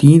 3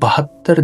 72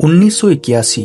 1981